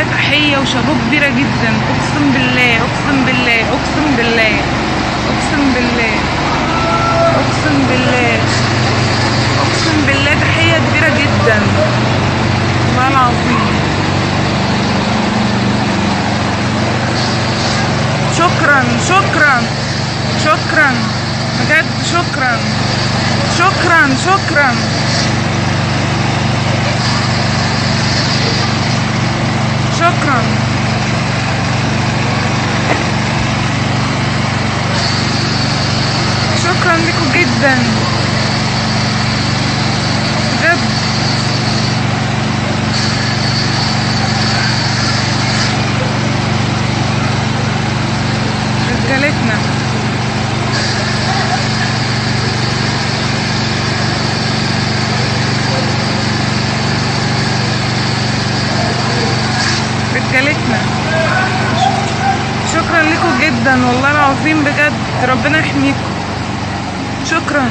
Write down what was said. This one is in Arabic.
بالله تحية وشابوه كبيرة جدا، اقسم بالله اقسم بالله اقسم بالله اقسم بالله اقسم بالله اقسم بالله تحية كبيرة جدا والله العظيم. شكرا شكرا شكرا بجد، شكرا شكرا شكرا شكرا شكرا لكم جدا بجد. رجالتنا رجالتنا شكرا لكم جدا والله العظيم بجد، ربنا يحميكم. شكرا.